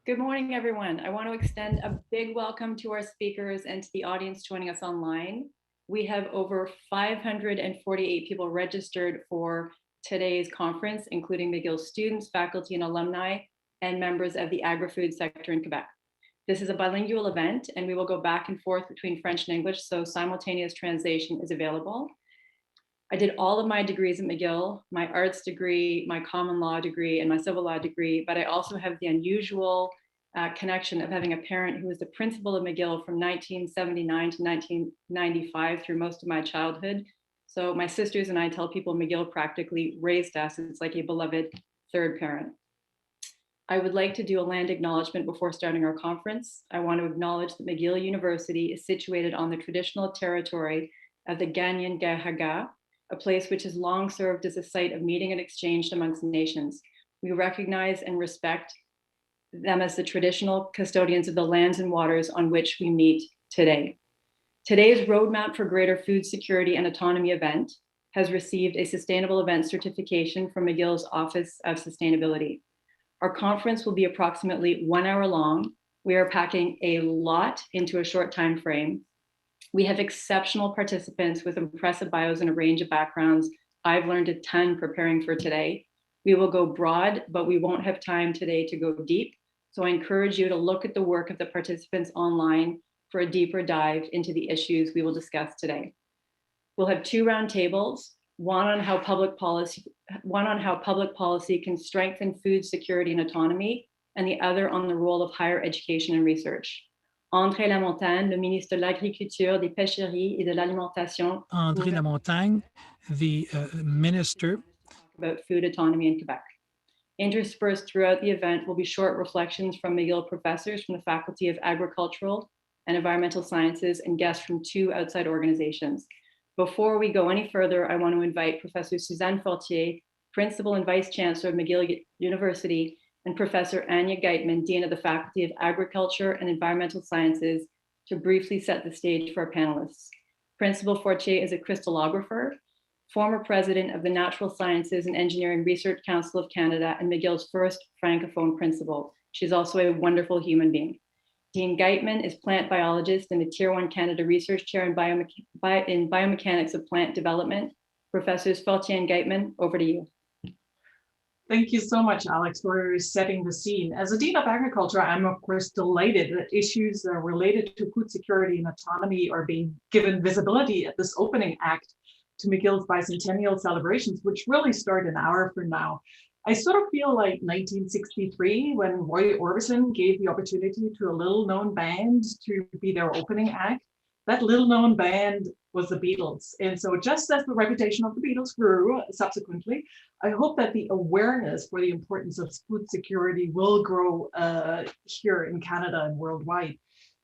Good morning, everyone. I want to extend a big welcome to our speakers and to the audience joining us online. We have over 548 people registered for today's conference, including McGill students, faculty, and alumni, and members of the agri-food sector in Quebec. This is a bilingual event, and we will go back and forth between French and English, so simultaneous translation is available. I did all of my degrees at McGill, my arts degree, my common law degree, and my civil law degree, but I also have the unusual connection of having a parent who was the principal of McGill from 1979 to 1995 through most of my childhood. So my sisters and I tell people McGill practically raised us. It's like a beloved third parent. I would like to do a land acknowledgement before starting our conference. I want to acknowledge that McGill University is situated on the traditional territory of the Ganyan-Gahaga, a place which has long served as a site of meeting and exchange amongst nations. We recognize and respect them as the traditional custodians of the lands and waters on which we meet today. Today's Roadmap for Greater Food Security and Autonomy event has received a Sustainable Event certification from McGill's Office of Sustainability. Our conference will be approximately 1 hour long. We are packing a lot into a short time frame. We have exceptional participants with impressive bios and a range of backgrounds. I've learned a ton preparing for today. We will go broad, but we won't have time today to go deep. So I encourage you to look at the work of the participants online for a deeper dive into the issues we will discuss today. We'll have 2 roundtables, one on how public policy can strengthen food security and autonomy, and the other on the role of higher education and research. André Lamontagne, le ministre de l'Agriculture, des Pêcheries et de l'Alimentation. André Lamontagne, the minister. About food autonomy in Quebec. Interspersed throughout the event will be short reflections from McGill professors from the Faculty of Agricultural and Environmental Sciences and guests from 2 outside organizations. Before we go any further, I want to invite Professor Suzanne Fortier, Principal and Vice Chancellor of McGill University, and Professor Anya Geitman, Dean of the Faculty of Agriculture and Environmental Sciences, to briefly set the stage for our panelists. Principal Fortier is a crystallographer, former president of the Natural Sciences and Engineering Research Council of Canada and McGill's first Francophone principal. She's also a wonderful human being. Dean Geitman is plant biologist and the Tier 1 Canada Research Chair in Biomechanics of Plant Development. Professors Fortier and Geitman, over to you. Thank you so much, Alex, for setting the scene. As a Dean of Agriculture, I'm of course delighted that issues related to food security and autonomy are being given visibility at this opening act to McGill's bicentennial celebrations, which really start an hour from now. I sort of feel like 1963 when Roy Orbison gave the opportunity to a little-known band to be their opening act. That little-known band was the Beatles. And so just as the reputation of the Beatles grew subsequently, I hope that the awareness for the importance of food security will grow here in Canada and worldwide.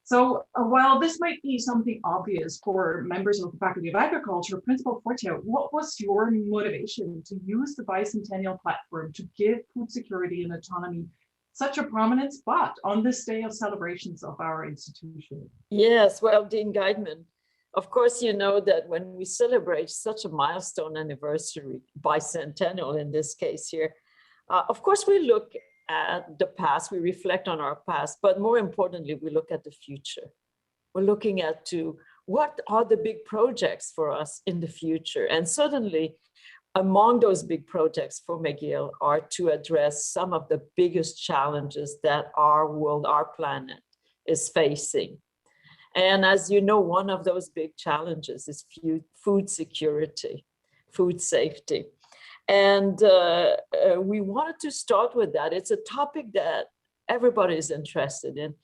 So while this might be something obvious for members of the Faculty of Agriculture, Principal Fortier, what was your motivation to use the bicentennial platform to give food security and autonomy such a prominent spot on this day of celebrations of our institution? Yes, well, Dean Geitman, of course, you know that when we celebrate such a milestone anniversary, bicentennial in this case here, of course, we look at the past, we reflect on our past, but more importantly, we look at the future. We're looking at what are the big projects for us in the future. And certainly among those big projects for McGill are to address some of the biggest challenges that our world, our planet is facing. And as you know, one of those big challenges is food security, food safety. And we wanted to start with that. It's a topic that everybody is interested in.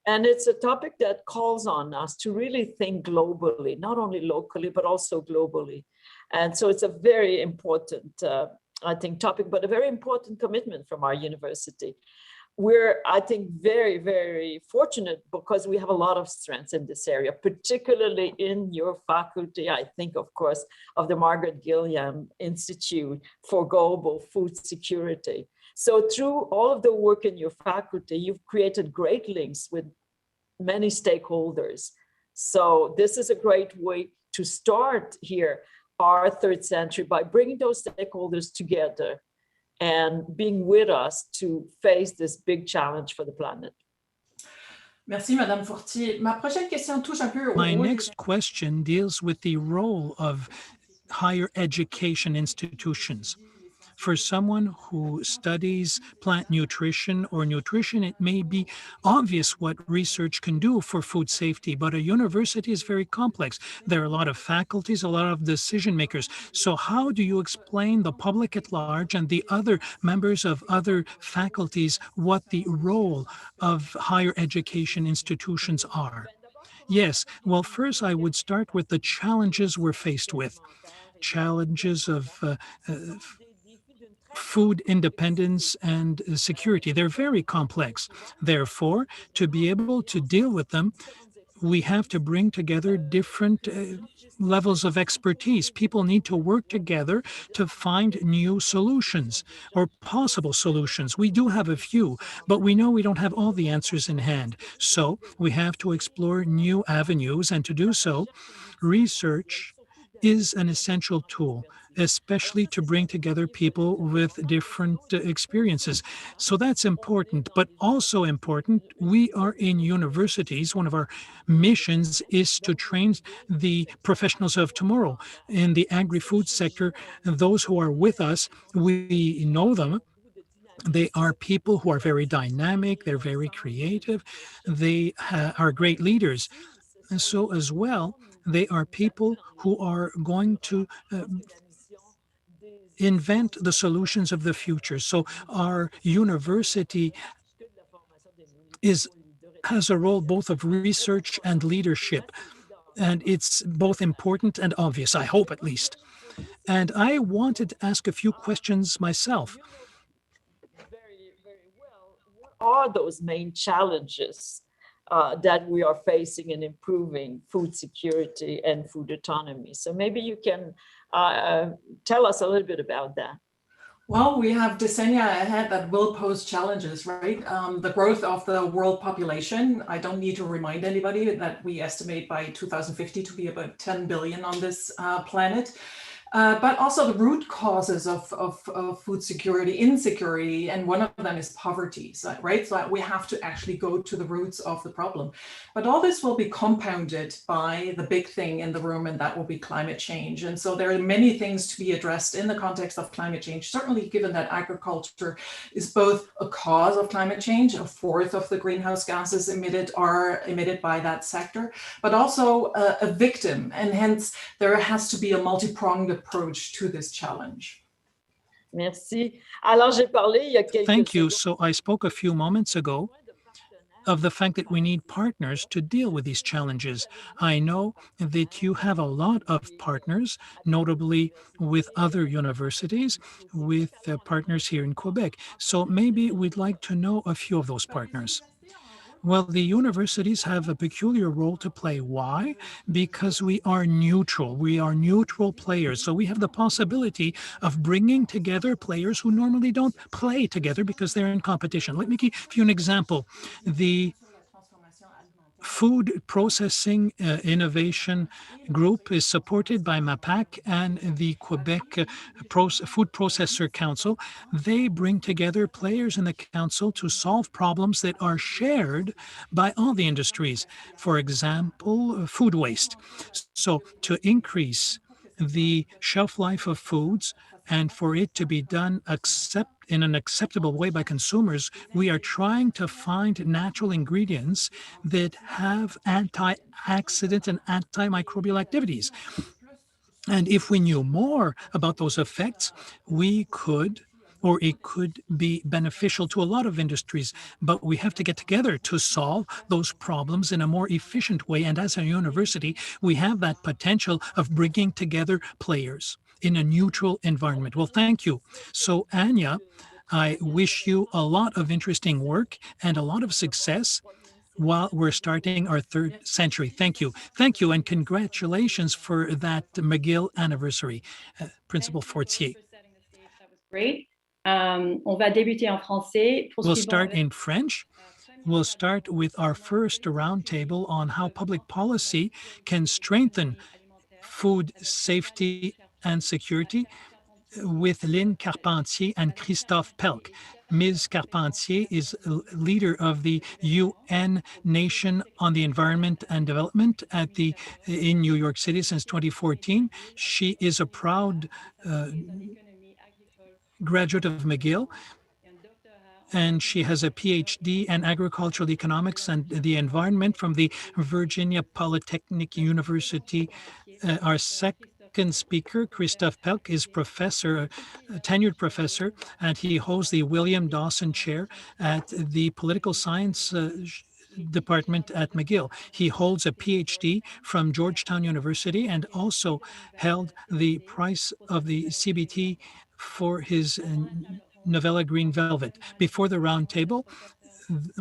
And it's a topic that calls on us to really think globally, not only locally, but also globally. And so it's a very important, I think, topic, but a very important commitment from our university. We're, I think, very, very fortunate because we have a lot of strengths in this area, particularly in your faculty, I think, of course, of the Margaret Gilliam Institute for Global Food Security. So through all of the work in your faculty, you've created great links with many stakeholders. So this is a great way to start here our third century by bringing those stakeholders together and being with us to face this big challenge for the planet. Merci, Madame Fortier. Ma prochaine question touche un peu My next question deals with the role of higher education institutions. For someone who studies plant nutrition or nutrition, it may be obvious what research can do for food safety, but a university is very complex. There are a lot of faculties, a lot of decision makers. So how do you explain the public at large and the other members of other faculties what the role of higher education institutions are? Yes, well, first I would start with the challenges we're faced with. Challenges of food independence and security. They're very complex. Therefore, to be able to deal with them, we have to bring together different levels of expertise. People need to work together to find new solutions or possible solutions. We do have a few, but we know we don't have all the answers in hand. So we have to explore new avenues, and to do so, research is an essential tool, especially to bring together people with different experiences. So that's important, but also important, we are in universities. One of our missions is to train the professionals of tomorrow. In the agri-food sector, those who are with us, we know them. They are people who are very dynamic, they're very creative, they are great leaders. And so as well, they are people who are going to invent the solutions of the future. So our university has a role both of research and leadership. And it's both important and obvious, I hope at least. And I wanted to ask a few questions myself. Very well. What are those main challenges that we are facing in improving food security and food autonomy? So maybe you can tell us a little bit about that. Well, we have decennia ahead that will pose challenges, right? The growth of the world population. I don't need to remind anybody that we estimate by 2050 to be about 10 billion on this planet. But also the root causes of food security, insecurity, and one of them is poverty, right? So we have to actually go to the roots of the problem. But all this will be compounded by the big thing in the room, and that will be climate change. And so there are many things to be addressed in the context of climate change, certainly given that agriculture is both a cause of climate change, a fourth of the greenhouse gases emitted are emitted by that sector, but also a victim. And hence there has to be a multi-pronged approach to this challenge. Merci. Alors, j'ai parlé il y a quelques Thank you. secondes. So I spoke a few moments ago of the fact that we need partners to deal with these challenges. I know that you have a lot of partners, notably with other universities, with partners here in Quebec. So maybe we'd like to know a few of those partners. Well, the universities have a peculiar role to play. Why? Because we are neutral. We are neutral players. So we have the possibility of bringing together players who normally don't play together because they're in competition. Let me give you an example. The Food Processing Innovation Group is supported by MAPAC and the Quebec Food Processor Council. They bring together players in the council to solve problems that are shared by all the industries. For example, food waste. So to increase the shelf life of foods and for it to be done in an acceptable way by consumers, we are trying to find natural ingredients that have antioxidant and antimicrobial activities. And if we knew more about those effects, we could, or it could be beneficial to a lot of industries, but we have to get together to solve those problems in a more efficient way. And as a university, we have that potential of bringing together players in a neutral environment. Well, thank you. So, Anya, I wish you a lot of interesting work and a lot of success while we're starting our third century. Thank you. Thank you, and congratulations for that McGill anniversary, Principal Fortier. That was great. On va débuter en français. We'll start in French. We'll start with our first roundtable on how public policy can strengthen food safety and security. with Lynn Carpentier and Krzysztof Pele. Ms. Carpentier is leader of the UN Nation on the Environment and Development in New York City since 2014. She is a proud graduate of McGill, and she has a PhD in agricultural economics and the environment from the Virginia Polytechnic University. Our second speaker, Krzysztof Pele, is a tenured professor, and he holds the William Dawson Chair at the Political Science Department at McGill. He holds a PhD from Georgetown University and also held the prize of the CBT for his novella Green Velvet. Before the round table,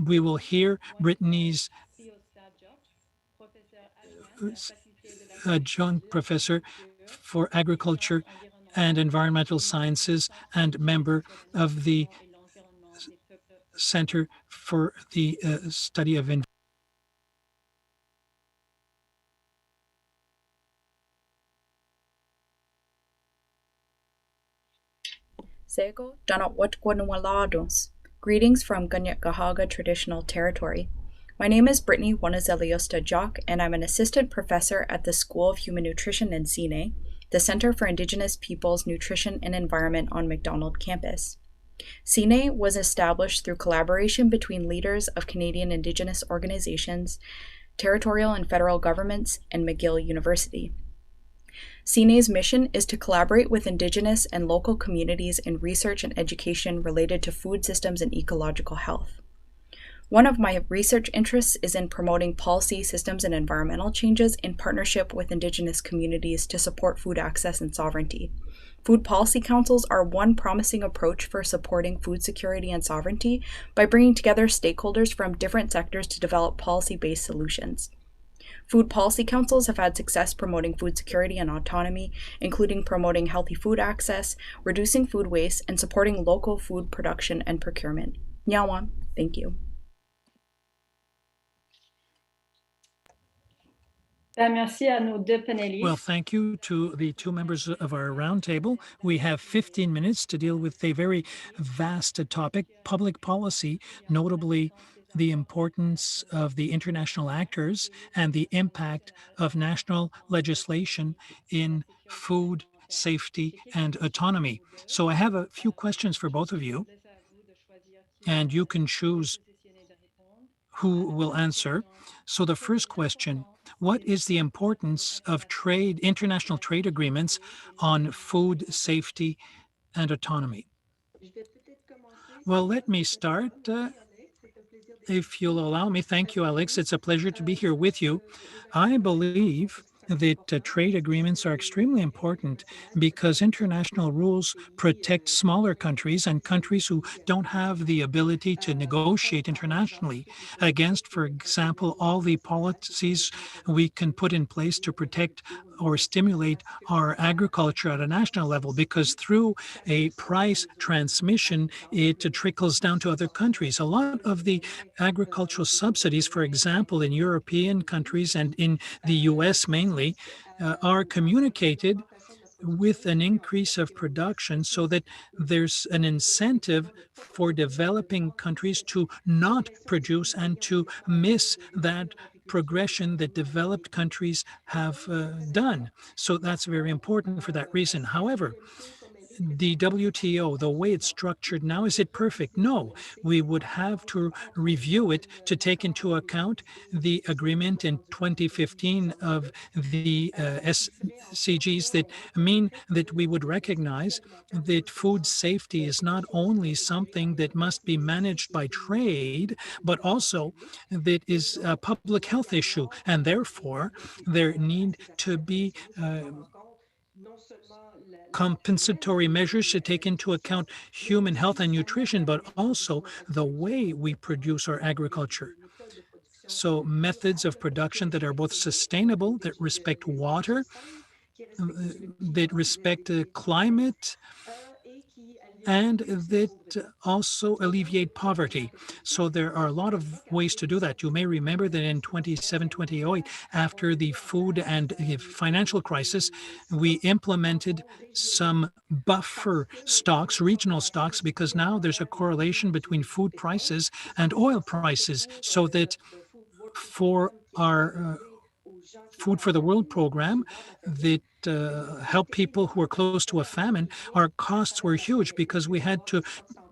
we will hear Brittany's adjunct professor for agriculture and environmental sciences and member of the Center for the Study of Environment. Sego Danawatquanwalados. Greetings from Ganyagahaga Traditional Territory. My name is Brittany Wanazeliosta Jock, and I'm an assistant professor at the School of Human Nutrition in CNA, the Center for Indigenous Peoples Nutrition and Environment on McDonald campus. CNA was established through collaboration between leaders of Canadian Indigenous organizations, territorial and federal governments, and McGill University. CNA's mission is to collaborate with Indigenous and local communities in research and education related to food systems and ecological health. One of my research interests is in promoting policy, systems, and environmental changes in partnership with Indigenous communities to support food access and sovereignty. Food policy councils are one promising approach for supporting food security and sovereignty by bringing together stakeholders from different sectors to develop policy-based solutions. Food policy councils have had success promoting food security and autonomy, including promoting healthy food access, reducing food waste, and supporting local food production and procurement. Nyawan, thank you. Well, thank you to the two members of our roundtable. We have 15 minutes to deal with a very vast topic, public policy, notably the importance of the international actors and the impact of national legislation in food safety and autonomy. So I have a few questions for both of you, and you can choose who will answer. So the first question, what is the importance of international trade agreements on food safety and autonomy? Well, let me start. If you'll allow me. Thank you, Alex. It's a pleasure to be here with you. I believe that trade agreements are extremely important because international rules protect smaller countries and countries who don't have the ability to negotiate internationally against, for example, all the policies we can put in place to protect or stimulate our agriculture at a national level, because through a price transmission, it trickles down to other countries. A lot of the agricultural subsidies, for example, in European countries and in the US mainly, are communicated with an increase of production so that there's an incentive for developing countries to not produce and to miss that progression that developed countries have done. So that's very important for that reason. However, the WTO, the way it's structured now, is it perfect? No, we would have to review it to take into account the agreement in 2015 of the SCGs that mean that we would recognize that food safety is not only something that must be managed by trade, but also that is a public health issue. And therefore, there need to be compensatory measures to take into account human health and nutrition, but also the way we produce our agriculture. So methods of production that are both sustainable, that respect water, that respect climate, and that also alleviate poverty. So there are a lot of ways to do that. You may remember that in 2007-2008, after the food and financial crisis, we implemented some buffer stocks, regional stocks, because now there's a correlation between food prices and oil prices, so that for our Food for the World program that helped people who were close to a famine, our costs were huge because we had to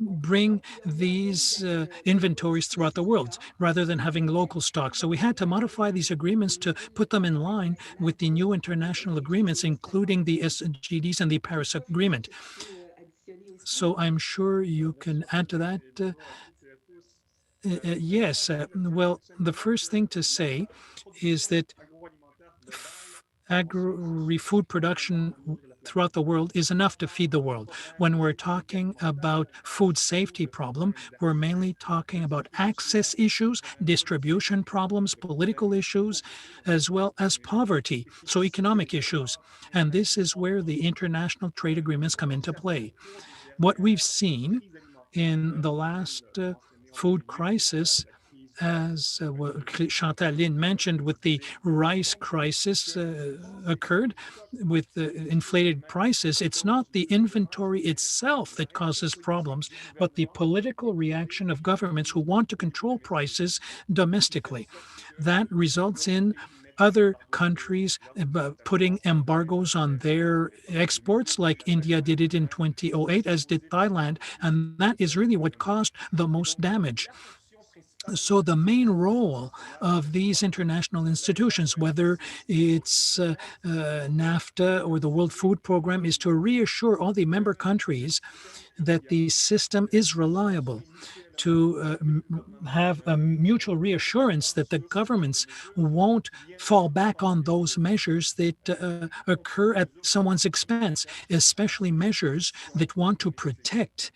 bring these inventories throughout the world rather than having local stocks. So we had to modify these agreements to put them in line with the new international agreements, including the SDGs and the Paris Agreement. So I'm sure you can add to that. Yes. Well, the first thing to say is that agri-food production throughout the world is enough to feed the world. When we're talking about food safety problem, we're mainly talking about access issues, distribution problems, political issues, as well as poverty, so economic issues. And this is where the international trade agreements come into play. What we've seen in the last food crisis, as what Chantal mentioned, with the rice crisis occurred with the inflated prices, it's not the inventory itself that causes problems, but the political reaction of governments who want to control prices domestically. That results in other countries putting embargoes on their exports, like India did it in 2008, as did Thailand, and that is really what caused the most damage. So the main role of these international institutions, whether it's NAFTA or the World Food Program, is to reassure all the member countries that the system is reliable, to have a mutual reassurance that the governments won't fall back on those measures that occur at someone's expense, especially measures that want to protect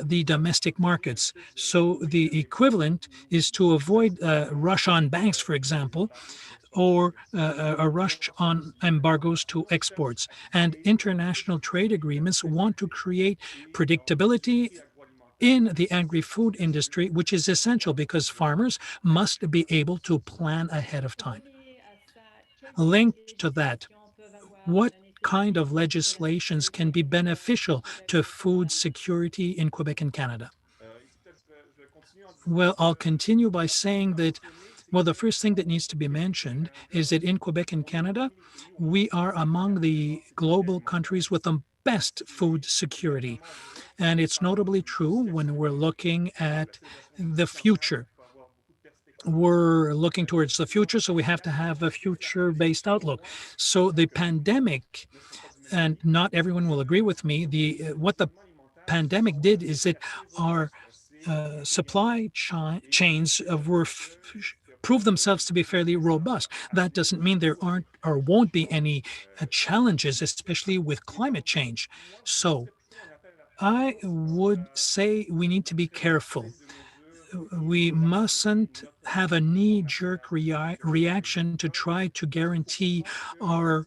the domestic markets. So the equivalent is to avoid a rush on banks, for example, or a rush on embargoes to exports. And international trade agreements want to create predictability in the agri-food industry, which is essential because farmers must be able to plan ahead of time. Linked to that, what kind of legislations can be beneficial to food security in Quebec and Canada? Well, I'll continue by saying that, well, the first thing that needs to be mentioned is that in Quebec and Canada, we are among the global countries with the best food security. And it's notably true when we're looking at the future. We're looking towards the future, so we have to have a future-based outlook. So the pandemic, and not everyone will agree with me, what the pandemic did is that our supply chains prove themselves to be fairly robust. That doesn't mean there aren't or won't be any challenges, especially with climate change. So I would say we need to be careful. We mustn't have a knee-jerk reaction to try to guarantee our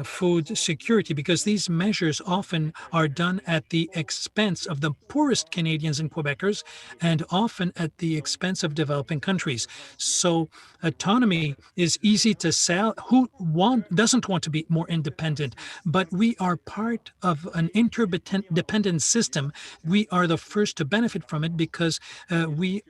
food security, because these measures often are done at the expense of the poorest Canadians and Quebecers, and often at the expense of developing countries. So autonomy is easy to sell. Who doesn't want to be more independent? But we are part of an interdependent system. We are the first to benefit from it because we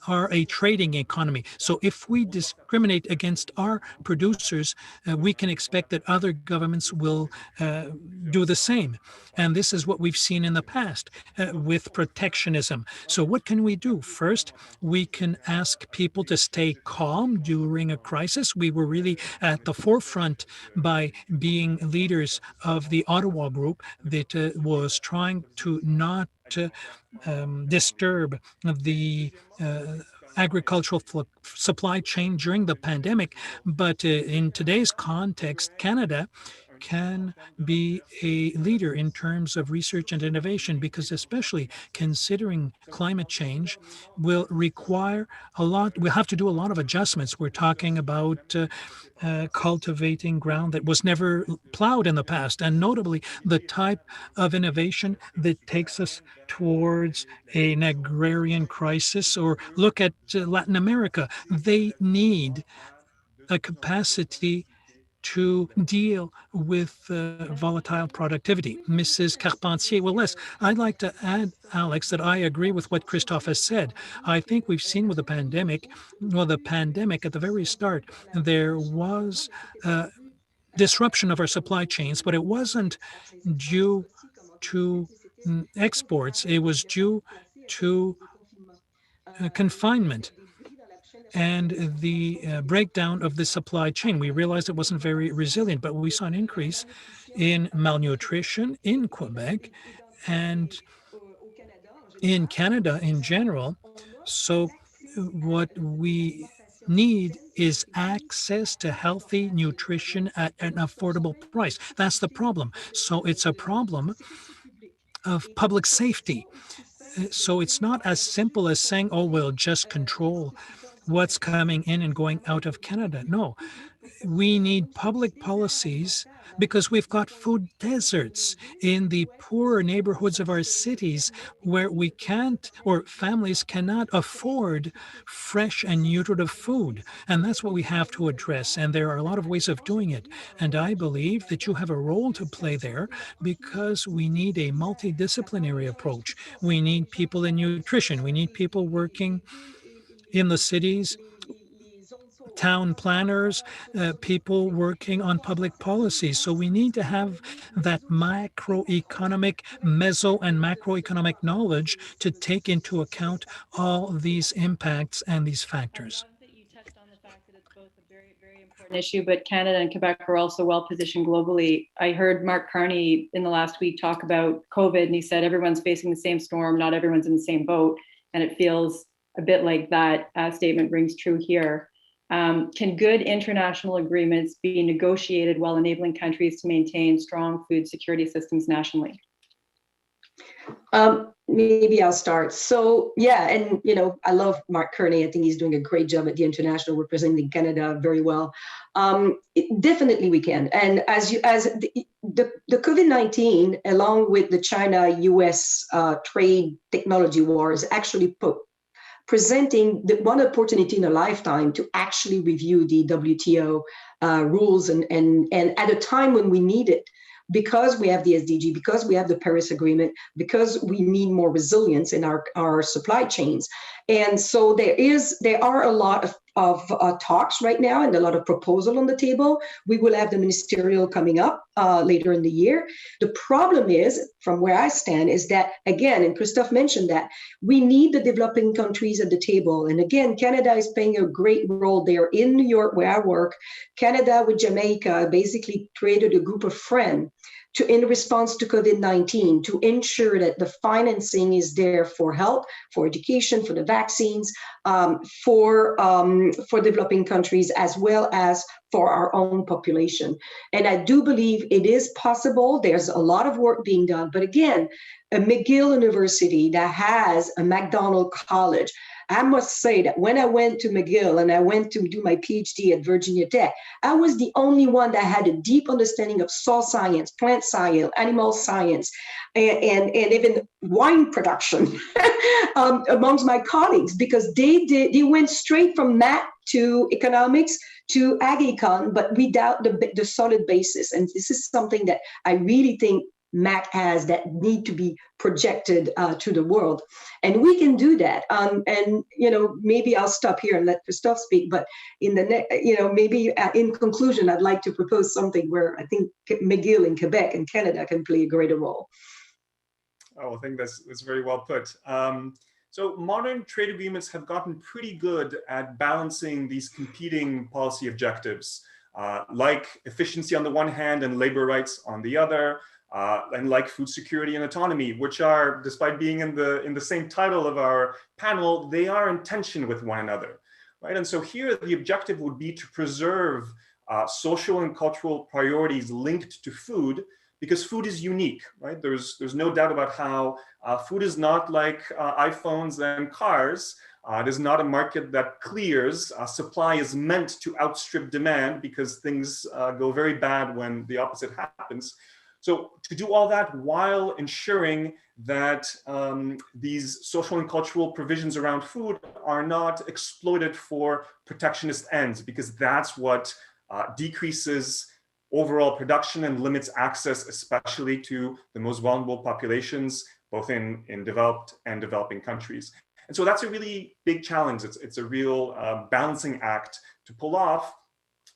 are a trading economy. So if we discriminate against our producers, we can expect that other governments will do the same. And this is what we've seen in the past with protectionism. So what can we do? First, we can ask people to stay calm during a crisis. We were really at the forefront by being leaders of the Ottawa group that was trying to not disturb the agricultural supply chain during the pandemic. But in today's context, Canada can be a leader in terms of research and innovation, because especially considering climate change will require a lot. We'll have to do a lot of adjustments. We're talking about cultivating ground that was never plowed in the past, and notably the type of innovation that takes us towards an agrarian crisis. Or look at Latin America. They need a capacity to deal with volatile productivity. Mrs. Carpentier, well, I'd like to add, Alex, that I agree with what Krzysztof has said. I think we've seen with the pandemic at the very start, there was disruption of our supply chains, but it wasn't due to exports. It was due to confinement and the breakdown of the supply chain. We realized it wasn't very resilient, but we saw an increase in malnutrition in Quebec and in Canada in general. So what we need is access to healthy nutrition at an affordable price. That's the problem. So it's a problem of public safety. So it's not as simple as saying, oh, we'll just control what's coming in and going out of Canada. No, we need public policies because we've got food deserts in the poorer neighborhoods of our cities where we can't, or families cannot afford fresh and nutritive food. And that's what we have to address. And there are a lot of ways of doing it. And I believe that you have a role to play there because we need a multidisciplinary approach. We need people in nutrition. We need people working in the cities, town planners, people working on public policy. So we need to have that macroeconomic, meso and macroeconomic knowledge to take into account all these impacts and these factors. You touched on the fact that it's both a very, very important issue, but Canada and Quebec are also well positioned globally. I heard Mark Carney in the last week talk about COVID, and he said everyone's facing the same storm, not everyone's in the same boat. And it feels a bit like that statement rings true here. Can good international agreements be negotiated while enabling countries to maintain strong food security systems nationally? Maybe I'll start. So yeah, and I love Mark Kearney. I think he's doing a great job at the international, representing Canada very well. Definitely we can. And as the COVID-19, along with the China-US trade technology wars, actually presenting the one opportunity in a lifetime to actually review the WTO rules and at a time when we need it, because we have the SDG, because we have the Paris Agreement, because we need more resilience in our supply chains. And so there are a lot of talks right now and a lot of proposal on the table. We will have the ministerial coming up later in the year. The problem is, from where I stand, is that, again, and Krzysztof mentioned that, we need the developing countries at the table. And again, Canada is playing a great role there. In New York, where I work, Canada with Jamaica basically created a group of friends in response to COVID-19, to ensure that the financing is there for health, for education, for the vaccines, for developing countries, as well as for our own population. And I do believe it is possible. There's a lot of work being done. But again, a McGill University that has a McDonald College, I must say that when I went to McGill and I went to do my PhD at Virginia Tech, I was the only one that had a deep understanding of soil science, plant science, animal science, and even wine production amongst my colleagues, because they went straight from math to economics to ag-econ, but without the solid basis. And this is something that I really think MAC has that need to be projected to the world, and we can do that. And maybe I'll stop here and let Krzysztof speak. But in the maybe in conclusion, I'd like to propose something where I think McGill in Quebec and Canada can play a greater role. Oh, I think that's very well put. So modern trade agreements have gotten pretty good at balancing these competing policy objectives, like efficiency on the one hand and labor rights on the other. And like food security and autonomy, which are, despite being in the same title of our panel, they are in tension with one another, right? And so here the objective would be to preserve social and cultural priorities linked to food, because food is unique, right? There's no doubt about how food is not like iPhones and cars. It is not a market that clears. Supply is meant to outstrip demand because things go very bad when the opposite happens. So to do all that while ensuring that these social and cultural provisions around food are not exploited for protectionist ends, because that's what decreases overall production and limits access, especially to the most vulnerable populations, both in developed and developing countries. And so that's a really big challenge. It's a real balancing act to pull off,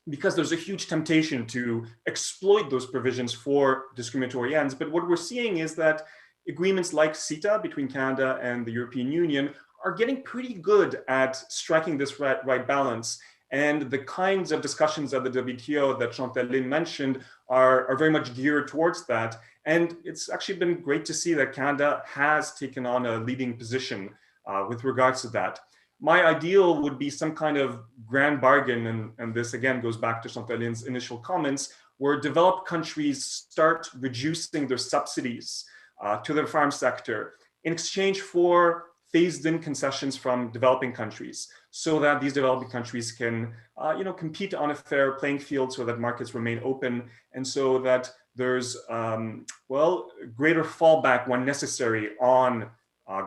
because there's a huge temptation to exploit those provisions for discriminatory ends. But what we're seeing is that agreements like CETA between Canada and the European Union are getting pretty good at striking this right balance. And the kinds of discussions at the WTO that Chantal mentioned are very much geared towards that. And it's actually been great to see that Canada has taken on a leading position with regards to that. My ideal would be some kind of grand bargain, and this again goes back to Chantal's initial comments, where developed countries start reducing their subsidies to the farm sector in exchange for phased-in concessions from developing countries, so that these developing countries can compete on a fair playing field, so that markets remain open, and so that there's greater fallback when necessary on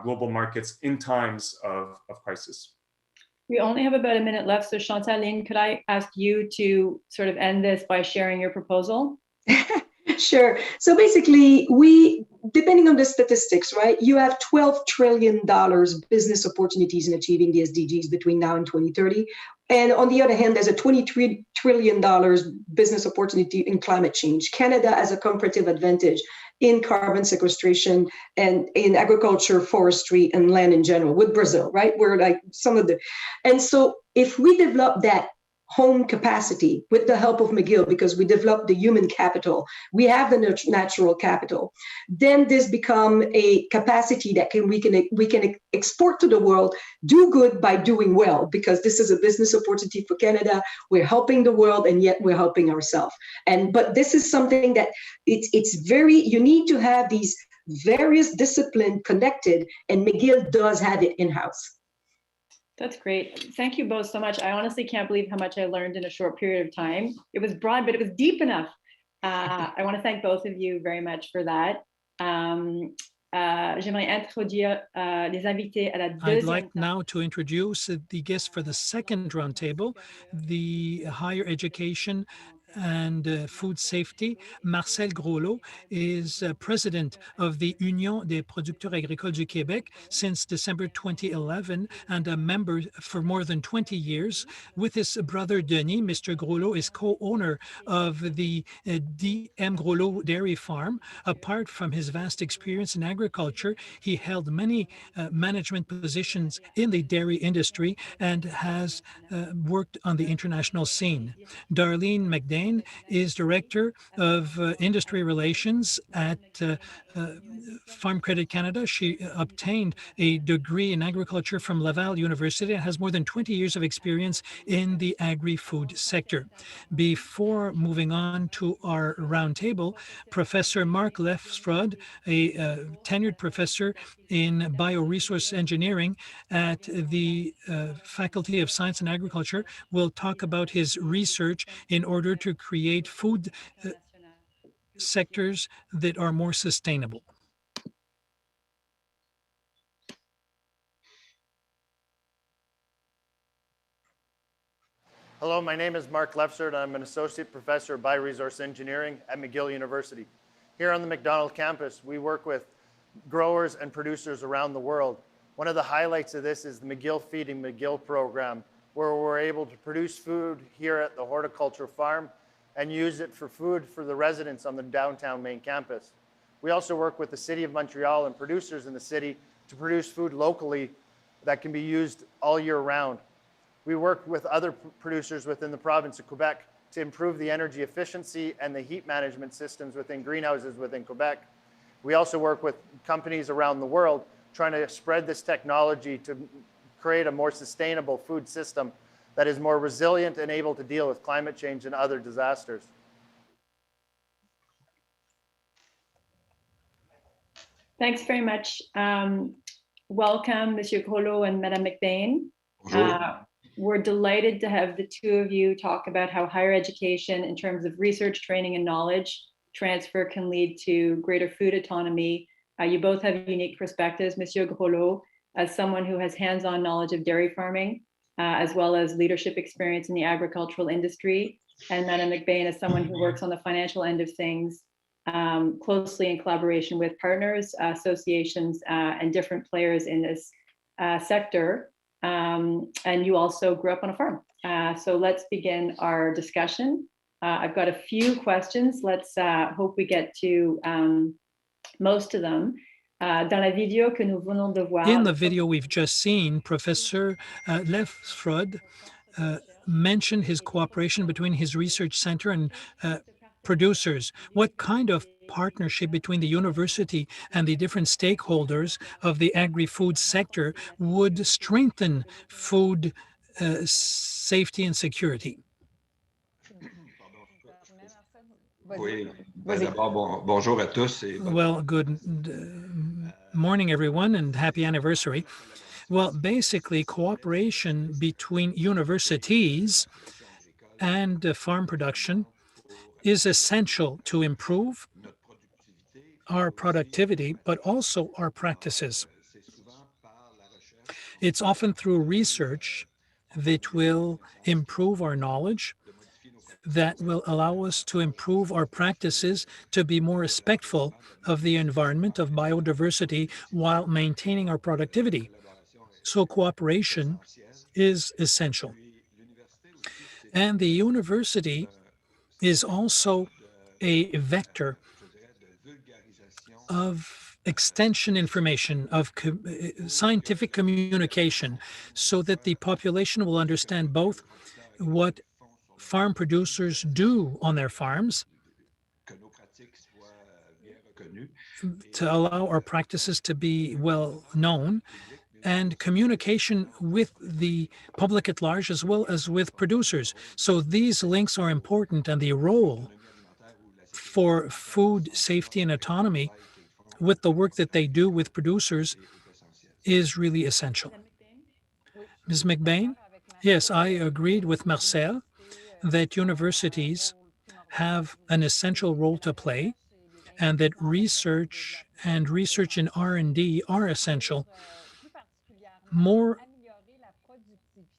global markets in times of crisis. We only have about a minute left, so Chantal, could I ask you to sort of end this by sharing your proposal? Sure. So basically, depending on the statistics, right, you have $12 trillion business opportunities in achieving the SDGs between now and 2030. And on the other hand, there's a $23 trillion business opportunity in climate change. Canada has a comparative advantage in carbon sequestration and in agriculture, forestry, and land in general with Brazil, right? We're like and so if we develop that home capacity with the help of McGill, because we developed the human capital, we have the natural capital, then this become a capacity that we can export to the world, do good by doing well, because this is a business opportunity for Canada. We're helping the world, and yet we're helping ourselves. But this is something that you need to have these various disciplines connected, and McGill does have it in-house. That's great. Thank you both so much. I honestly can't believe how much I learned in a short period of time. It was broad, but it was deep enough. I want to thank both of you very much for that. J'aimerais introduire les invités à la deuxième. I'd like now to introduce the guests for the second roundtable, the higher education and food safety. Marcel Groleau is president of the Union des producteurs agricoles du Québec since December 2011 and a member for more than 20 years. With his brother Denis, Mr. Groleau is co-owner of the D.M. Groleau Dairy Farm. Apart from his vast experience in agriculture, he held many management positions in the dairy industry and has worked on the international scene. Darlene McBain is Director of Industry Relations at Farm Credit Canada. She obtained a degree in agriculture from Laval University and has more than 20 years of experience in the agri-food sector. Before moving on to our roundtable, Professor Marc Lefsrod, a tenured professor in bioresource engineering at the Faculty of Science and Agriculture, will talk about his research in order to create food sectors that are more sustainable. Hello, my name is Marc Lefsrod. I'm an associate professor of bioresource engineering at McGill University. Here on the McDonald campus, we work with growers and producers around the world. One of the highlights of this is the McGill Feeding McGill program, where we're able to produce food here at the horticulture farm and use it for food for the residents on the downtown main campus. We also work with the City of Montreal and producers in the city to produce food locally that can be used all year round. We work with other producers within the province of Quebec to improve the energy efficiency and the heat management systems within greenhouses within Quebec. We also work with companies around the world trying to spread this technology to create a more sustainable food system that is more resilient and able to deal with climate change and other disasters. Thanks very much. Welcome, Monsieur Groleau and Madame McBain. We're delighted to have the two of you talk about how higher education in terms of research, training, and knowledge transfer can lead to greater food autonomy. You both have unique perspectives. Monsieur Groleau, as someone who has hands-on knowledge of dairy farming, as well as leadership experience in the agricultural industry, and Madame McBain as someone who works on the financial end of things, closely in collaboration with partners, associations, and different players in this sector. And you also grew up on a farm. So let's begin our discussion. I've got a few questions. Let's hope we get to most of them. In the video we've just seen, Professor Lefsfrod mentioned his cooperation between his research center and producers. What kind of partnership between the university and the different stakeholders of the agri-food sector would strengthen food safety and security? Well, good morning, everyone, and happy anniversary. Well, basically, cooperation between universities and farm production is essential to improve our productivity, but also our practices. It's often through research that will improve our knowledge, that will allow us to improve our practices to be more respectful of the environment, of biodiversity, while maintaining our productivity. So cooperation is essential. And the university is also a vector of extension information, of scientific communication, so that the population will understand both what farm producers do on their farms to allow our practices to be well known, and communication with the public at large as well as with producers. So these links are important, and the role for food safety and autonomy with the work that they do with producers is really essential. Ms. McBain? Yes, I agreed with Marcel that universities have an essential role to play, and that research in R&D are essential, more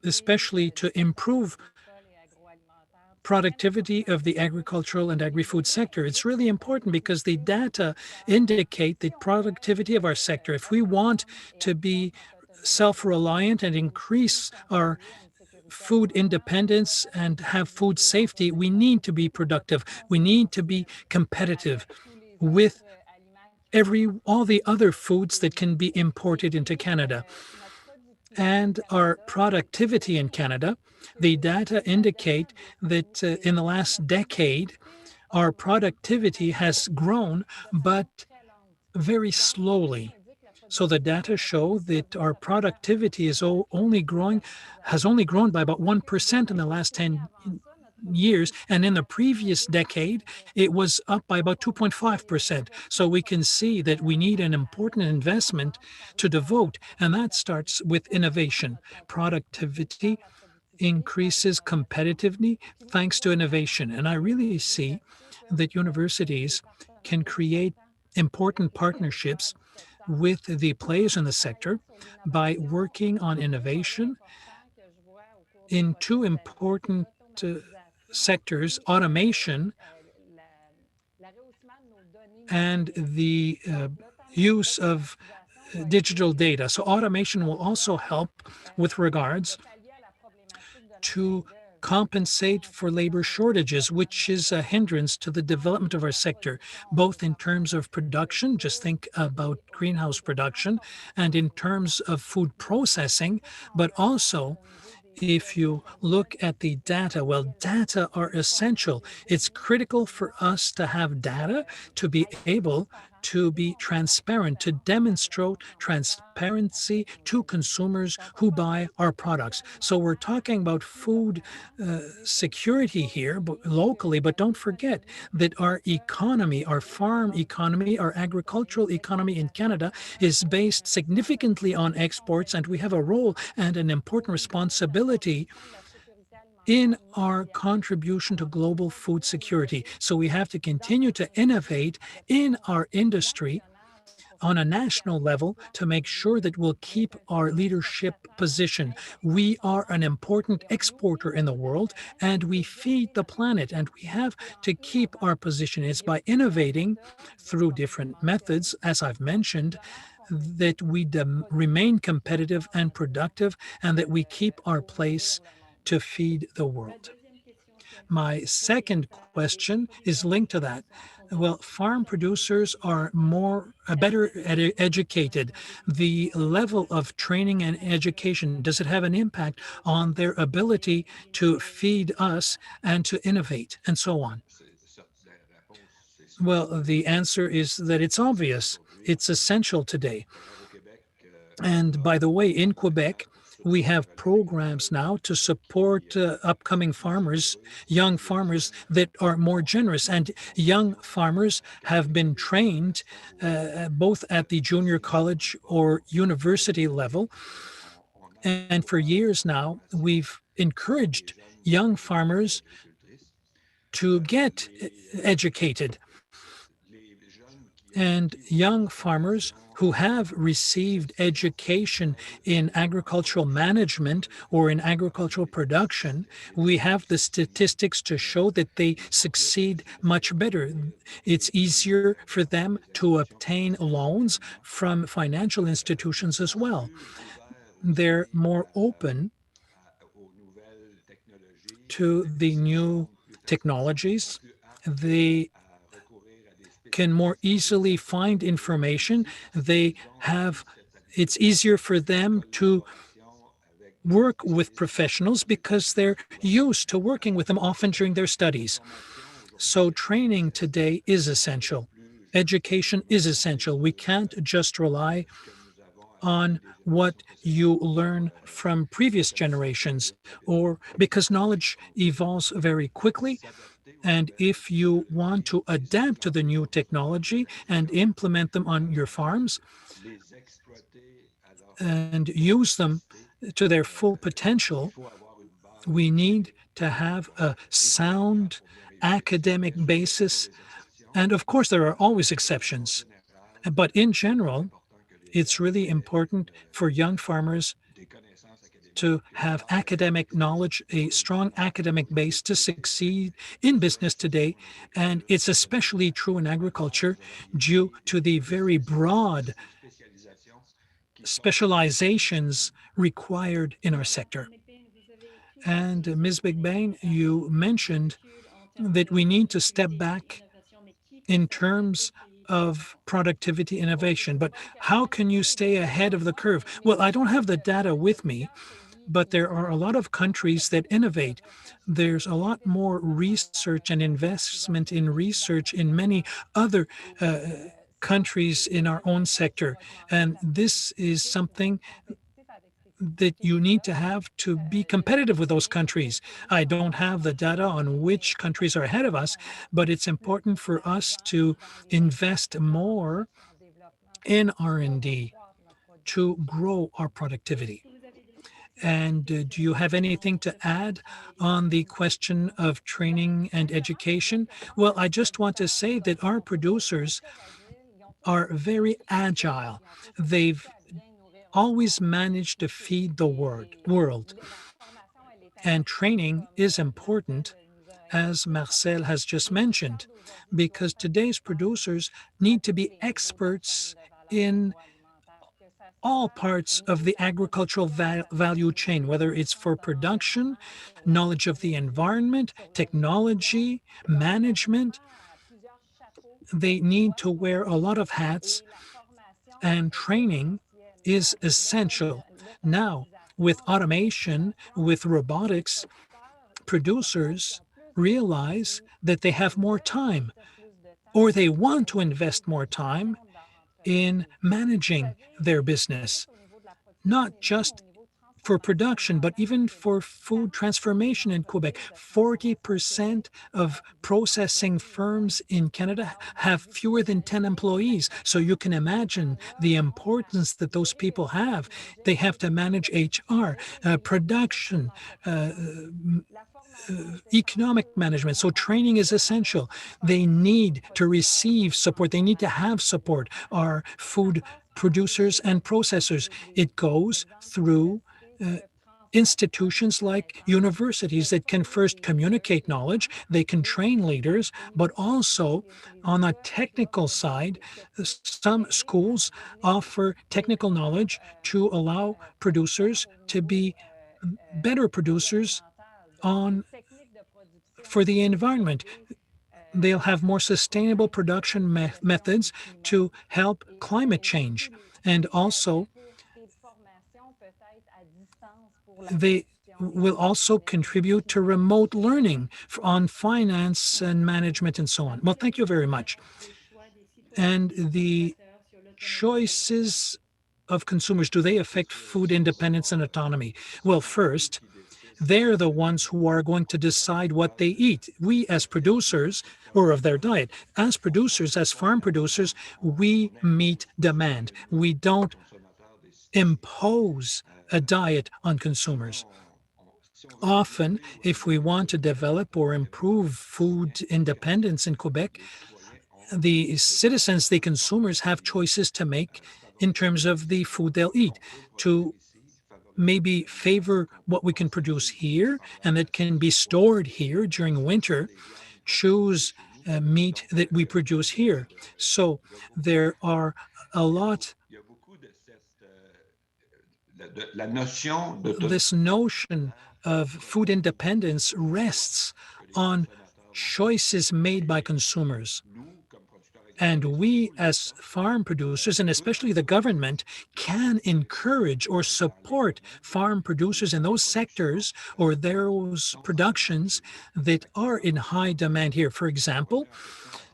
especially to improve productivity of the agricultural and agri-food sector. It's really important because the data indicate the productivity of our sector. If we want to be self-reliant and increase our food independence and have food safety, we need to be productive. We need to be competitive with all the other foods that can be imported into Canada. And our productivity in Canada, the data indicate that in the last decade, our productivity has grown, but very slowly. So the data show that our productivity is has only grown by about 1% in the last 10 years, and in the previous decade, it was up by about 2.5%. So we can see that we need an important investment to devote, and that starts with innovation. Productivity increases competitively thanks to innovation. And I really see that universities can create important partnerships with the players in the sector by working on innovation in two important sectors: automation and the use of digital data. So automation will also help with regards to compensate for labor shortages, which is a hindrance to the development of our sector, both in terms of production, just think about greenhouse production, and in terms of food processing, but also if you look at the data, well, data are essential. It's critical for us to have data to be able to be transparent, to demonstrate transparency to consumers who buy our products. So we're talking about food security here but locally, but don't forget that our economy, our farm economy, our agricultural economy in Canada is based significantly on exports, and we have a role and an important responsibility in our contribution to global food security. So we have to continue to innovate in our industry on a national level to make sure that we'll keep our leadership position. We are an important exporter in the world, and we feed the planet, and we have to keep our position. It's by innovating through different methods, as I've mentioned, that we remain competitive and productive, and that we keep our place to feed the world. My second question is linked to that. Well, farm producers are better educated. The level of training and education, does it have an impact on their ability to feed us and to innovate and so on? Well, the answer is that it's obvious. It's essential today. And by the way, in Quebec, we have programs now to support upcoming farmers, young farmers that are more generous. And young farmers have been trained both at the junior college or university level. And for years now, we've encouraged young farmers to get educated. And young farmers who have received education in agricultural management or in agricultural production, we have the statistics to show that they succeed much better. It's easier for them to obtain loans from financial institutions as well. They're more open to the new technologies. They can more easily find information. It's easier for them to work with professionals because they're used to working with them often during their studies. So training today is essential. Education is essential. We can't just rely on what you learn from previous generations, or because knowledge evolves very quickly. And if you want to adapt to the new technology and implement them on your farms and use them to their full potential, we need to have a sound academic basis. And of course, there are always exceptions. But in general, it's really important for young farmers to have academic knowledge, a strong academic base to succeed in business today. And it's especially true in agriculture due to the very broad specializations required in our sector. And Ms. McBain, you mentioned that we need to step back in terms of productivity innovation. But how can you stay ahead of the curve? Well, I don't have the data with me, but there are a lot of countries that innovate. There's a lot more research and investment in research in many other countries in our own sector. And this is something that you need to have to be competitive with those countries. I don't have the data on which countries are ahead of us, but it's important for us to invest more in R&D to grow our productivity. And do you have anything to add on the question of training and education? Well, I just want to say that our producers are very agile. They've always managed to feed the world. And training is important, as Marcel has just mentioned, because today's producers need to be experts in all parts of the agricultural value chain, whether it's for production, knowledge of the environment, technology, management. They need to wear a lot of hats, and training is essential. Now, with automation, with robotics, producers realize that they have more time or they want to invest more time in managing their business, not just for production, but even for food transformation in Quebec. 40% of processing firms in Canada have fewer than 10 employees. So you can imagine the importance that those people have. They have to manage HR, production, economic management. So training is essential. They need to receive support. They need to have support. Our food producers and processors. It goes through institutions like universities that can first communicate knowledge, they can train leaders, but also on a technical side, some schools offer technical knowledge to allow producers to be better producers on for the environment. They'll have more sustainable production methods to help climate change. And also, they will also contribute to remote learning on finance and management and so on. Well, thank you very much. And the choices of consumers, do they affect food independence and autonomy? Well, first, they're the ones who are going to decide what they eat. We as producers, or of their diet, as producers, as farm producers, we meet demand. We don't impose a diet on consumers. Often, if we want to develop or improve food independence in Quebec, the citizens, the consumers, have choices to make in terms of the food they'll eat, to maybe favor what we can produce here and that can be stored here during winter, choose meat that we produce here. So there are a lot. This notion of food independence rests on choices made by consumers. And we as farm producers, and especially the government, can encourage or support farm producers in those sectors or those productions that are in high demand here. For example,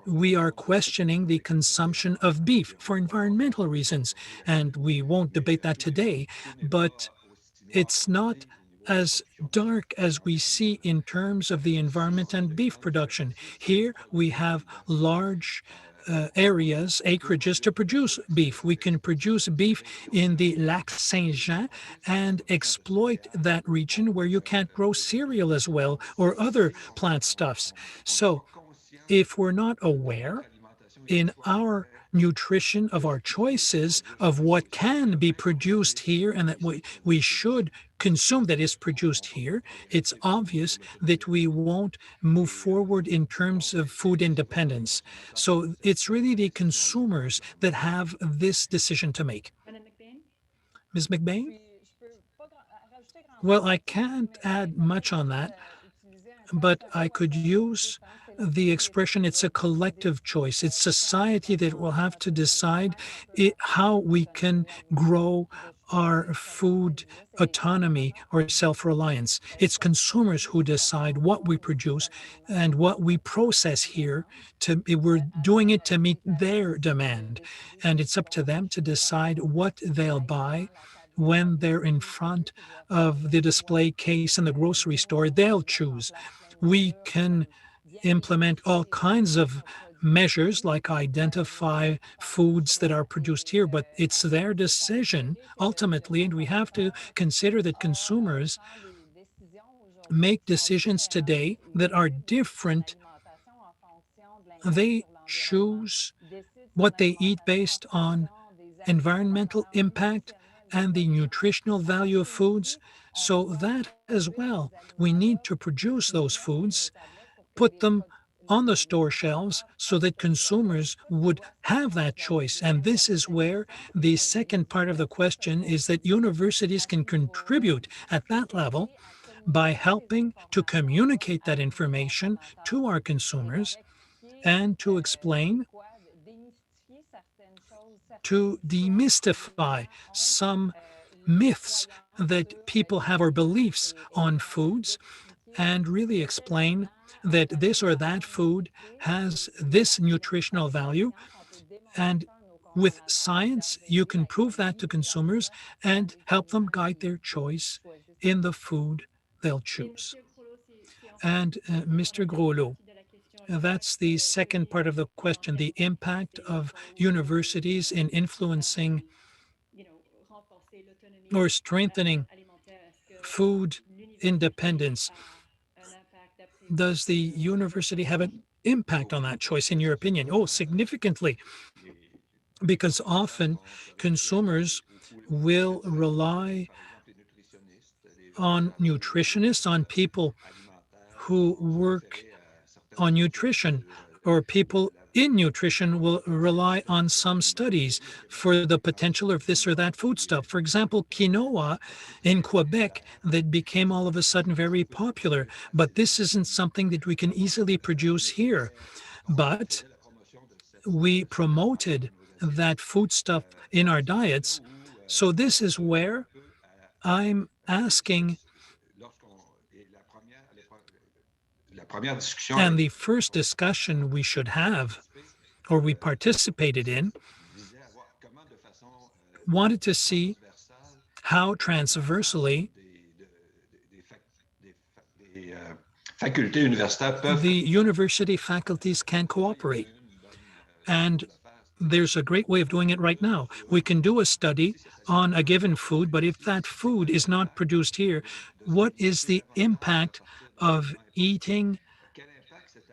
we are questioning the consumption of beef for environmental reasons, and we won't debate that today, but it's not as dark as we see in terms of the environment and beef production. Here we have large areas, acreages to produce beef. We can produce beef in the Lac Saint-Jean and exploit that region where you can't grow cereal as well or other plant stuffs. So if we're not aware in our nutrition of our choices of what can be produced here and that we should consume that is produced here, it's obvious that we won't move forward in terms of food independence. So it's really the consumers that have this decision to make. Ms. McBain? Well, I can't add much on that, but I could use the expression, it's a collective choice. It's society that will have to decide how we can grow our food autonomy or self-reliance. It's consumers who decide what we produce and what we process here. We're doing it to meet their demand. And it's up to them to decide what they'll buy when they're in front of the display case in the grocery store. They'll choose. We can implement all kinds of measures like identify foods that are produced here, but it's their decision ultimately, and we have to consider that consumers make decisions today that are different. They choose what they eat based on environmental impact and the nutritional value of foods. So that as well, we need to produce those foods, put them on the store shelves so that consumers would have that choice. And this is where the second part of the question is that universities can contribute at that level by helping to communicate that information to our consumers and to explain, to demystify some myths that people have or beliefs on foods and really explain that this or that food has this nutritional value. And with science, you can prove that to consumers and help them guide their choice in the food they'll choose. And Mr. Groleau, that's the second part of the question, the impact of universities in influencing or strengthening food independence. Does the university have an impact on that choice, in your opinion? Oh, significantly, because often consumers will rely on nutritionists, on people who work on nutrition, or people in nutrition will rely on some studies for the potential of this or that foodstuff. For example, quinoa in Quebec that became all of a sudden very popular, but this isn't something that we can easily produce here. But we promoted that foodstuff in our diets. So this is where I'm asking, and the first discussion we should have, or we participated in, wanted to see how transversally the university faculties can cooperate. And there's a great way of doing it right now. We can do a study on a given food, but if that food is not produced here, what is the impact of eating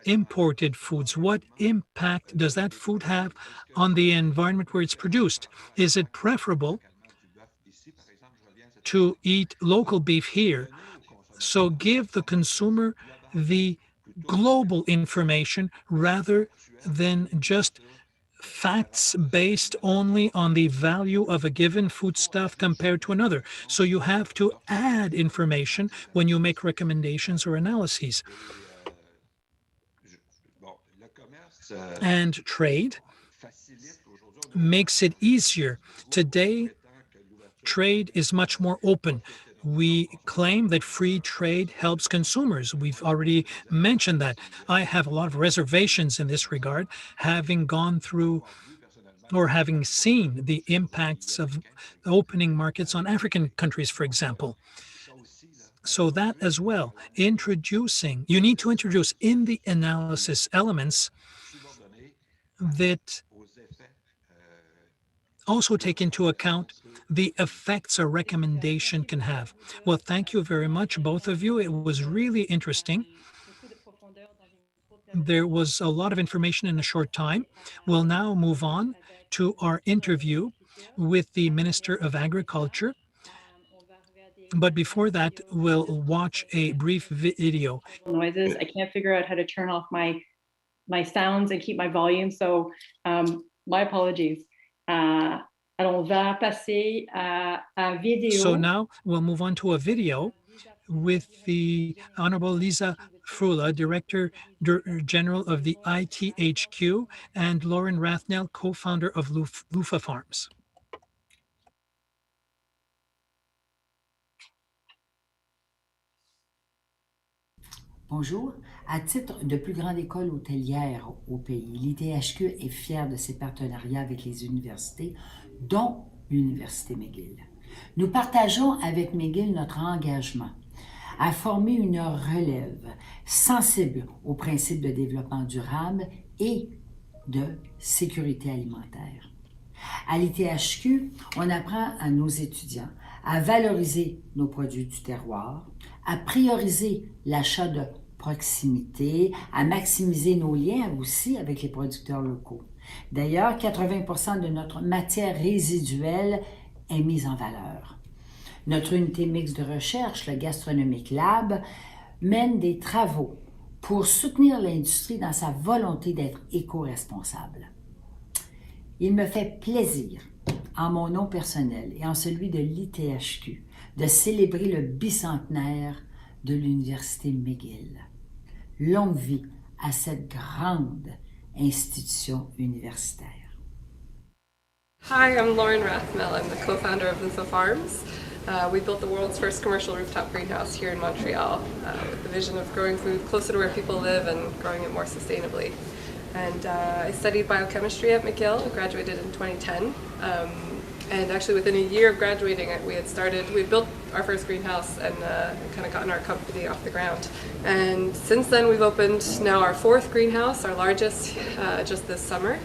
imported foods? What impact does that food have on the environment where it's produced? Is it preferable to eat local beef here? So give the consumer the global information rather than just facts based only on the value of a given foodstuff compared to another. So you have to add information when you make recommendations or analyses. And trade makes it easier. Today, trade is much more open. We claim that free trade helps consumers. We've already mentioned that. I have a lot of reservations in this regard, having gone through or having seen the impacts of opening markets on African countries, for example. So that as well, you need to introduce in the analysis elements that also take into account the effects a recommendation can have. Well, thank you very much, both of you. It was really interesting. There was a lot of information in a short time. We'll now move on to our interview with the Minister of Agriculture. But before that, we'll watch a brief video. Noises. I can't figure out how to turn off my sounds and keep my volume. So my apologies. Alors, on va passer à vidéo. So now we'll move on to a video with the Honorable Lisa Frula, Director General of the ITHQ, and Lauren Rathnell, co-founder of Lufa Farms. Bonjour. À titre de plus grande école hôtelière au pays, l'ITHQ est fière de ses partenariats avec les universités, dont l'Université McGill. Nous partageons avec McGill notre engagement à former une relève sensible aux principes de développement durable et de sécurité alimentaire. À l'ITHQ, on apprend à nos étudiants à valoriser nos produits du terroir, à prioriser l'achat de proximité, à maximiser nos liens aussi avec les producteurs locaux. D'ailleurs, 80% de notre matière résiduelle est mise en valeur. Notre unité mixte de recherche, le Gastronomic Lab, mène des travaux pour soutenir l'industrie dans sa volonté d'être éco-responsable. Il me fait plaisir, en mon nom personnel et en celui de l'ITHQ, de célébrer le bicentenaire de l'Université McGill. Longue vie à cette grande institution universitaire. Hi, I'm Lauren Rathnell. I'm the co-founder of Lufa Farms. We built the world's first commercial rooftop greenhouse here in Montreal with the vision of growing food closer to where people live and growing it more sustainably. And I studied biochemistry at McGill, graduated in 2010. And actually within a year of graduating, we had built our first greenhouse and kind of gotten our company off the ground. And since then we've opened now our fourth greenhouse, our largest, just this summer,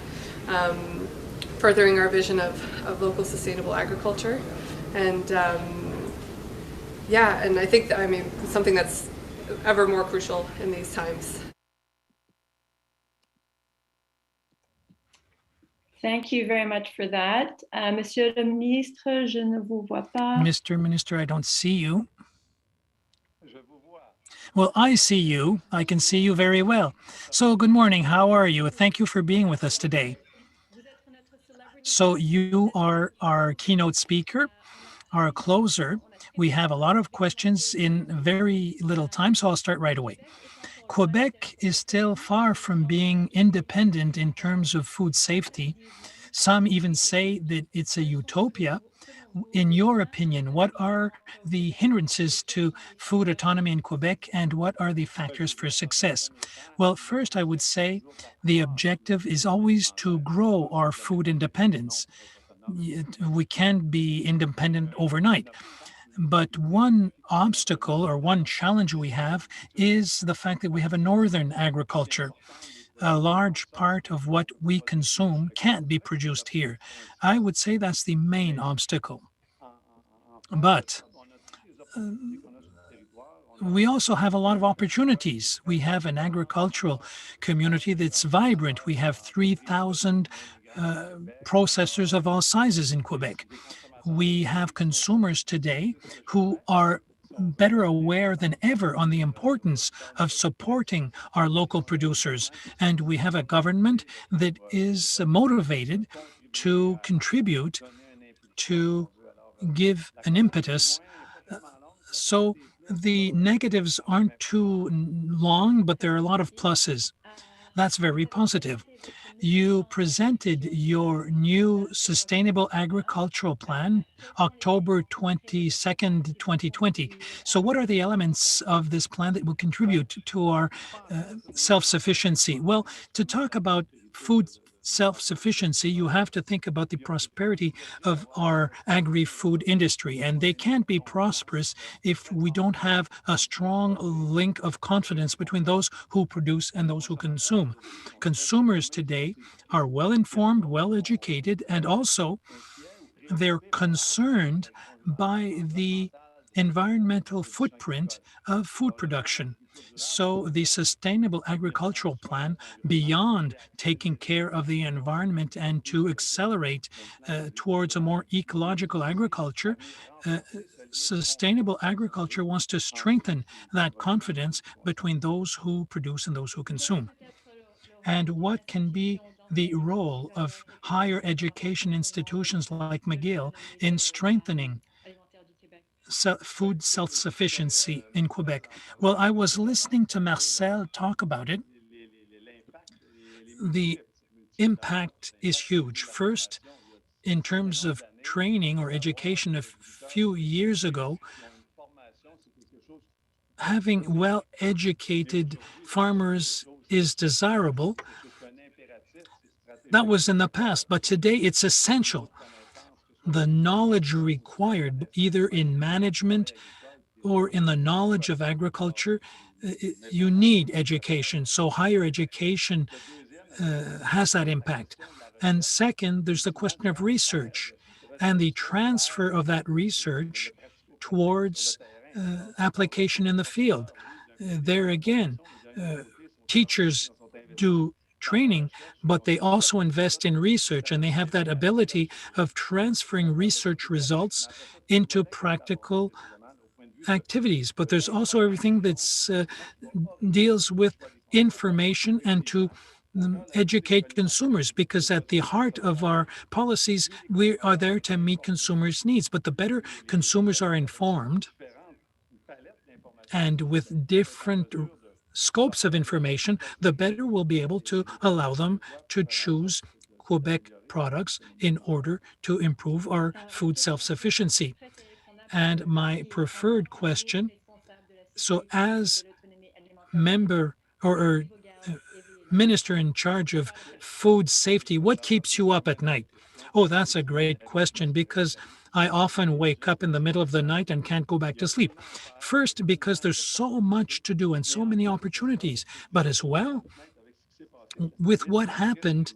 furthering our vision of local sustainable agriculture. And yeah, and I think, something that's ever more crucial in these times. Thank you very much for that. Monsieur le Ministre, je ne vous vois pas. Mr. Minister, I don't see you. Well, I see you. I can see you very well. So good morning. How are you? Thank you for being with us today. So you are our keynote speaker, our closer. We have a lot of questions in very little time, so I'll start right away. Quebec is still far from being independent in terms of food safety. Some even say that it's a utopia. In your opinion, what are the hindrances to food autonomy in Quebec and what are the factors for success? Well, first, I would say the objective is always to grow our food independence. We can't be independent overnight. But one obstacle or one challenge we have is the fact that we have a northern agriculture. A large part of what we consume can't be produced here. I would say that's the main obstacle. But we also have a lot of opportunities. We have an agricultural community that's vibrant. We have 3,000 processors of all sizes in Quebec. We have consumers today who are better aware than ever on the importance of supporting our local producers. And we have a government that is motivated to contribute to give an impetus. So the negatives aren't too long, but there are a lot of pluses. That's very positive. You presented your new Sustainable Agricultural Plan, October 22nd, 2020. So what are the elements of this plan that will contribute to our self-sufficiency? Well, to talk about food self-sufficiency, you have to think about the prosperity of our agri-food industry, and they can't be prosperous if we don't have a strong link of confidence between those who produce and those who consume. Consumers today are well-informed, well-educated, and also they're concerned by the environmental footprint of food production. So the Sustainable Agricultural Plan, beyond taking care of the environment and to accelerate towards a more ecological agriculture, sustainable agriculture wants to strengthen that confidence between those who produce and those who consume. And what can be the role of higher education institutions like McGill in strengthening food self-sufficiency in Quebec? Well, I was listening to Marcel talk about it. The impact is huge. First, in terms of training or education, a few years ago, having well-educated farmers is desirable. That was in the past, but today it's essential. The knowledge required, either in management or in the knowledge of agriculture, you need education. So higher education has that impact. And second, there's the question of research and the transfer of that research towards application in the field. There again, teachers do training, but they also invest in research, and they have that ability of transferring research results into practical activities. But there's also everything that's deals with information and to educate consumers, because at the heart of our policies, we are there to meet consumers' needs. But the better consumers are informed, and with different scopes of information, the better we'll be able to allow them to choose Quebec products in order to improve our food self-sufficiency. And my preferred question, so as member or minister in charge of food safety, what keeps you up at night? Oh, that's a great question, because I often wake up in the middle of the night and can't go back to sleep. First, because there's so much to do and so many opportunities, but as well, with what happened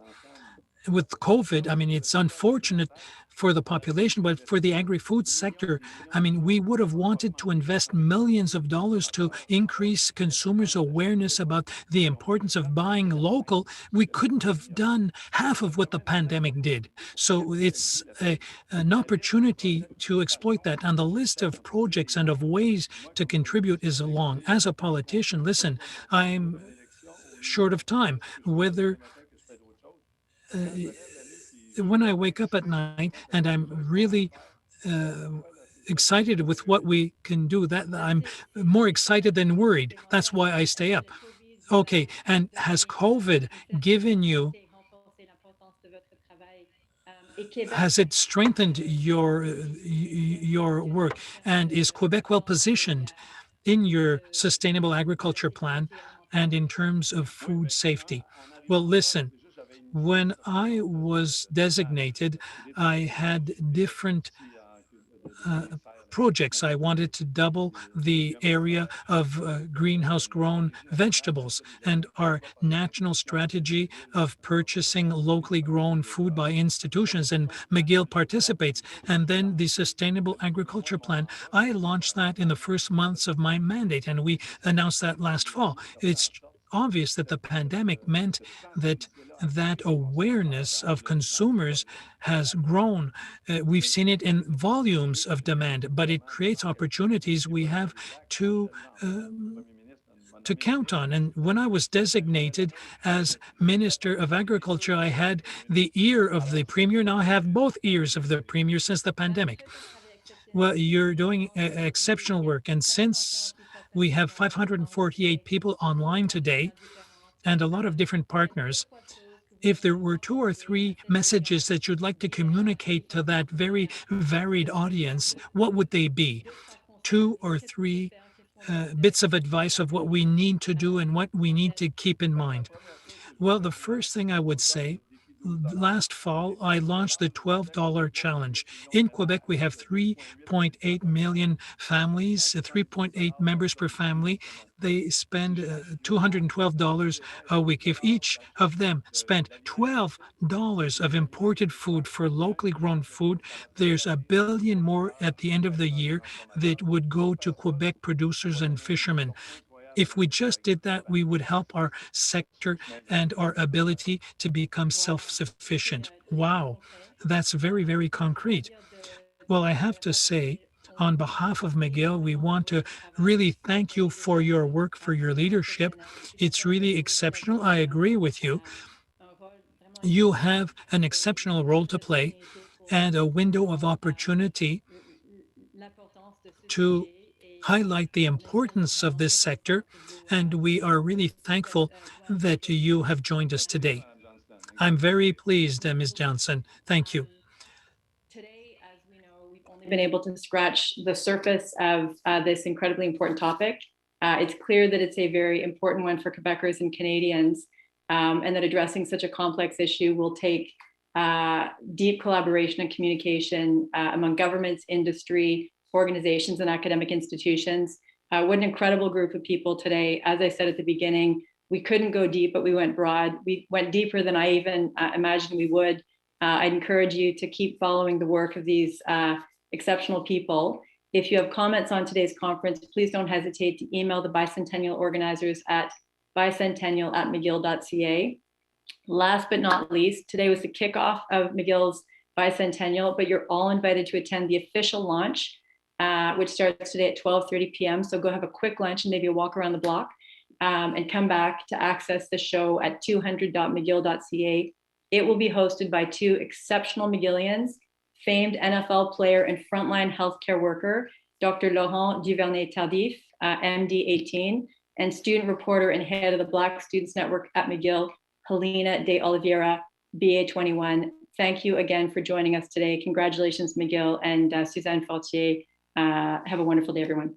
with COVID, I mean, it's unfortunate for the population, but for the agri-food sector, I mean, we would have wanted to invest millions of dollars to increase consumers' awareness about the importance of buying local. We couldn't have done half of what the pandemic did. So it's an opportunity to exploit that. And the list of projects and of ways to contribute is long. As a politician, listen, I'm short of time. Whether when I wake up at night and I'm really excited with what we can do, that I'm more excited than worried. That's why I stay up. Okay, and has COVID given you, has it strengthened your work? And is Quebec well positioned in your sustainable agriculture plan and in terms of food safety? Well, listen, when I was designated, I had different projects. I wanted to double the area of greenhouse grown vegetables, and our national strategy of purchasing locally grown food by institutions, and McGill participates. And then the sustainable agriculture plan, I launched that in the first months of my mandate, and we announced that last fall. It's obvious that the pandemic meant that awareness of consumers has grown. We've seen it in volumes of demand, but it creates opportunities we have to count on. And when I was designated as Minister of Agriculture, I had the ear of the Premier. Now I have both ears of the Premier since the pandemic. Well, you're doing exceptional work. And since we have 548 people online today and a lot of different partners, if there were 2 or 3 messages that you'd like to communicate to that very varied audience, what would they be? 2 or 3 bits of advice of what we need to do and what we need to keep in mind. Well, the first thing I would say, last fall, I launched the $12 challenge. In Quebec, we have 3.8 million families, 3.8 members per family. They spend $212 a week. If each of them spent $12 of imported food for locally grown food, there's $1 billion more at the end of the year that would go to Quebec producers and fishermen. If we just did that, we would help our sector and our ability to become self-sufficient. Wow, that's very, very concrete. Well, I have to say, on behalf of McGill, we want to really thank you for your work, for your leadership. It's really exceptional. I agree with you. You have an exceptional role to play and a window of opportunity to highlight the importance of this sector, and we are really thankful that you have joined us today. I'm very pleased, Ms. Johnson. Thank you. Today, as we know, we've only been able to scratch the surface of this incredibly important topic. It's clear that it's a very important one for Quebecers and Canadians, and that addressing such a complex issue will take deep collaboration and communication among governments, industry, organizations, and academic institutions. What an incredible group of people today. As I said at the beginning, we couldn't go deep, but we went broad. We went deeper than I even imagined we would. I'd encourage you to keep following the work of these exceptional people. If you have comments on today's conference, please don't hesitate to email the Bicentennial organizers at bicentennial@mcgill.ca. Last but not least, today was the kickoff of McGill's Bicentennial, but you're all invited to attend the official launch, which starts today at 12:30 p.m. So go have a quick lunch and maybe a walk around the block, and come back to access the show at 200.mcgill.ca. It will be hosted by 2 exceptional McGillians, famed NFL player and frontline healthcare worker, Dr. Laurent Duvernay-Tardif, MD 18, and student reporter and head of the Black Students Network at McGill, Helena de Oliveira, BA 21. Thank you again for joining us today. Congratulations, McGill, and Suzanne Fortier, Have a wonderful day, everyone.